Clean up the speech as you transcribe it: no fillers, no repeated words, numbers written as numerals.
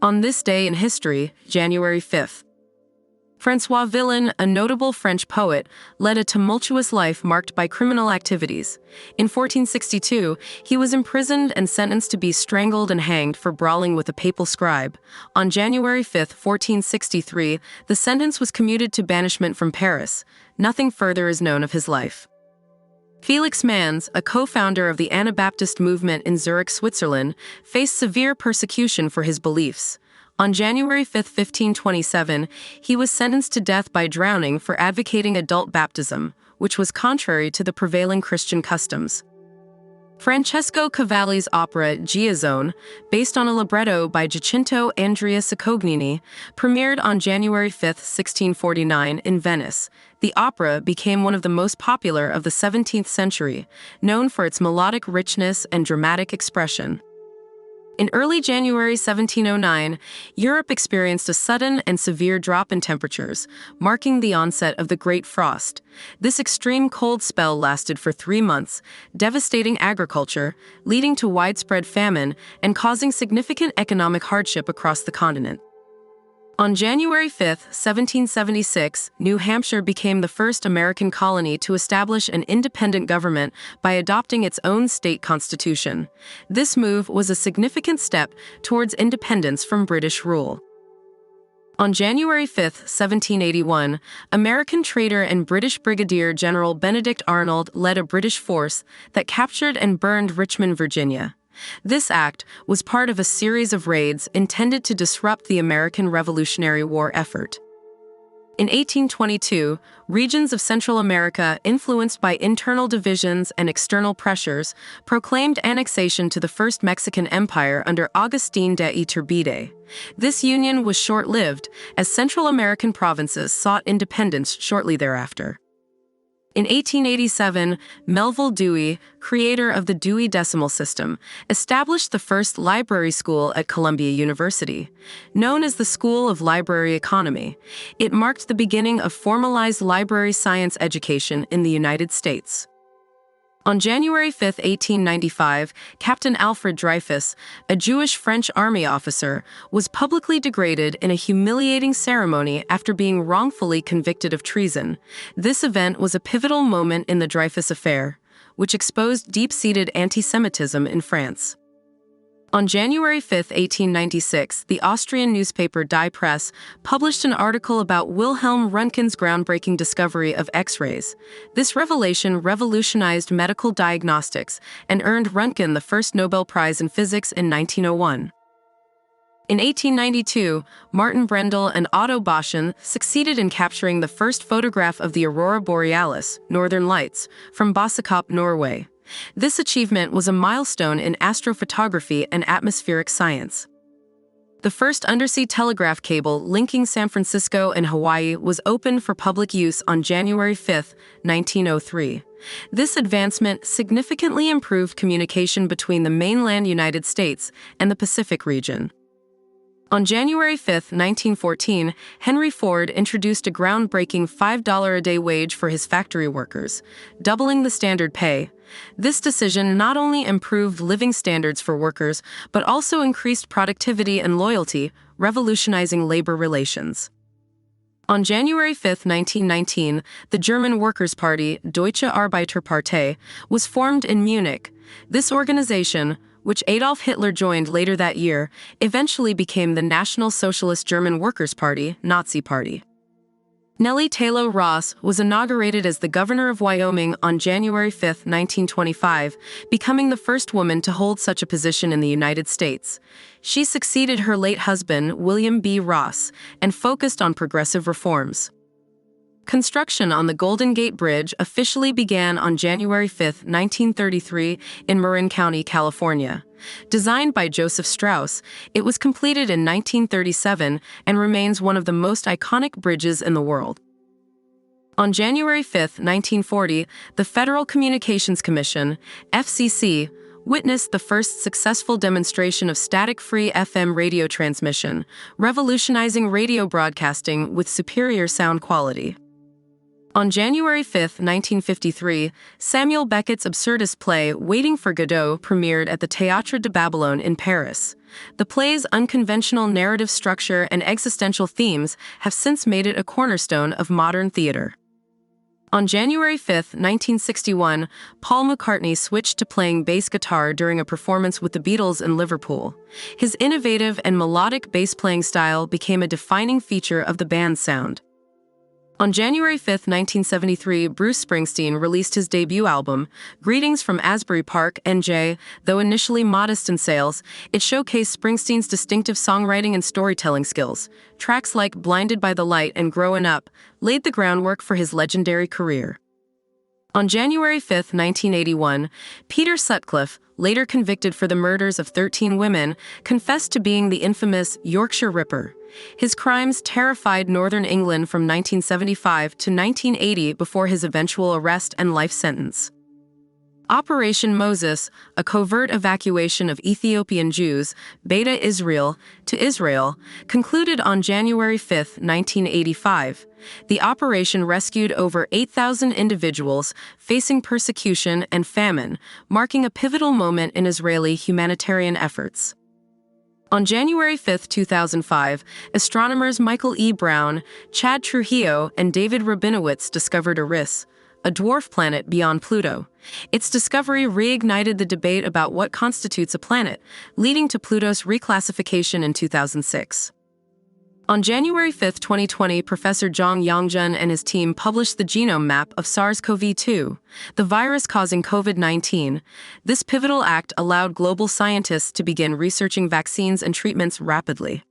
On this day in history, January 5th, François Villon, a notable French poet, led a tumultuous life marked by criminal activities. In 1462, he was imprisoned and sentenced to be strangled and hanged for brawling with a papal scribe. On January 5, 1463, the sentence was commuted to banishment from Paris. Nothing further is known of his life. Felix Manz, a co-founder of the Anabaptist movement in Zürich, Switzerland, faced severe persecution for his beliefs. On January 5, 1527, he was sentenced to death by drowning for advocating adult baptism, which was contrary to the prevailing Christian customs. Francesco Cavalli's opera Giasone, based on a libretto by Giacinto Andrea Cicognini, premiered on January 5, 1649, in Venice. The opera became one of the most popular of the 17th century, known for its melodic richness and dramatic expression. In early January 1709, Europe experienced a sudden and severe drop in temperatures, marking the onset of the Great Frost. This extreme cold spell lasted for 3 months, devastating agriculture, leading to widespread famine, and causing significant economic hardship across the continent. On January 5, 1776, New Hampshire became the first American colony to establish an independent government by adopting its own state constitution. This move was a significant step towards independence from British rule. On January 5, 1781, American trader and British Brigadier General Benedict Arnold led a British force that captured and burned Richmond, Virginia. This act was part of a series of raids intended to disrupt the American Revolutionary War effort. In 1822, regions of Central America, influenced by internal divisions and external pressures, proclaimed annexation to the First Mexican Empire under Agustín de Iturbide. This union was short-lived, as Central American provinces sought independence shortly thereafter. In 1887, Melville Dewey, creator of the Dewey Decimal System, established the first library school at Columbia University. Known as the School of Library Economy, it marked the beginning of formalized library science education in the United States. On January 5, 1895, Captain Alfred Dreyfus, a Jewish French army officer, was publicly degraded in a humiliating ceremony after being wrongfully convicted of treason. This event was a pivotal moment in the Dreyfus affair, which exposed deep-seated anti-Semitism in France. On January 5, 1896, the Austrian newspaper Die Presse published an article about Wilhelm Röntgen's groundbreaking discovery of X-rays. This revelation revolutionized medical diagnostics and earned Röntgen the first Nobel Prize in Physics in 1901. In 1892, Martin Brendel and Otto Boschen succeeded in capturing the first photograph of the aurora borealis, northern lights, from Bossekopp, Norway. This achievement was a milestone in astrophotography and atmospheric science. The first undersea telegraph cable linking San Francisco and Hawaii was opened for public use on January 5, 1903. This advancement significantly improved communication between the mainland United States and the Pacific region. On January 5, 1914, Henry Ford introduced a groundbreaking $5 a day wage for his factory workers, doubling the standard pay. This decision not only improved living standards for workers, but also increased productivity and loyalty, revolutionizing labor relations. On January 5, 1919, the German Workers' Party, Deutsche Arbeiterpartei, was formed in Munich. This organization, which Adolf Hitler joined later that year, eventually became the National Socialist German Workers' Party, Nazi Party. Nellie Taylor Ross was inaugurated as the governor of Wyoming on January 5, 1925, becoming the first woman to hold such a position in the United States. She succeeded her late husband, William B. Ross, and focused on progressive reforms. Construction on the Golden Gate Bridge officially began on January 5, 1933, in Marin County, California. Designed by Joseph Strauss, it was completed in 1937 and remains one of the most iconic bridges in the world. On January 5, 1940, the Federal Communications Commission, FCC, witnessed the first successful demonstration of static-free FM radio transmission, revolutionizing radio broadcasting with superior sound quality. On January 5, 1953, Samuel Beckett's absurdist play Waiting for Godot premiered at the Théâtre de Babylone in Paris. The play's unconventional narrative structure and existential themes have since made it a cornerstone of modern theater. On January 5, 1961, Paul McCartney switched to playing bass guitar during a performance with the Beatles in Liverpool. His innovative and melodic bass-playing style became a defining feature of the band's sound. On January 5, 1973, Bruce Springsteen released his debut album, Greetings from Asbury Park, NJ. Though initially modest in sales, it showcased Springsteen's distinctive songwriting and storytelling skills. Tracks like Blinded by the Light and Growin' Up laid the groundwork for his legendary career. On January 5, 1981, Peter Sutcliffe, later convicted for the murders of 13 women, confessed to being the infamous Yorkshire Ripper. His crimes terrified Northern England from 1975 to 1980 before his eventual arrest and life sentence. Operation Moses, a covert evacuation of Ethiopian Jews, Beta Israel, to Israel, concluded on January 5, 1985. The operation rescued over 8,000 individuals facing persecution and famine, marking a pivotal moment in Israeli humanitarian efforts. On January 5, 2005, astronomers Michael E. Brown, Chad Trujillo, and David Rabinowitz discovered Eris, a dwarf planet beyond Pluto. Its discovery reignited the debate about what constitutes a planet, leading to Pluto's reclassification in 2006. On January 5, 2020, Professor Zhang Yongjun and his team published the genome map of SARS-CoV-2, the virus causing COVID-19. This pivotal act allowed global scientists to begin researching vaccines and treatments rapidly.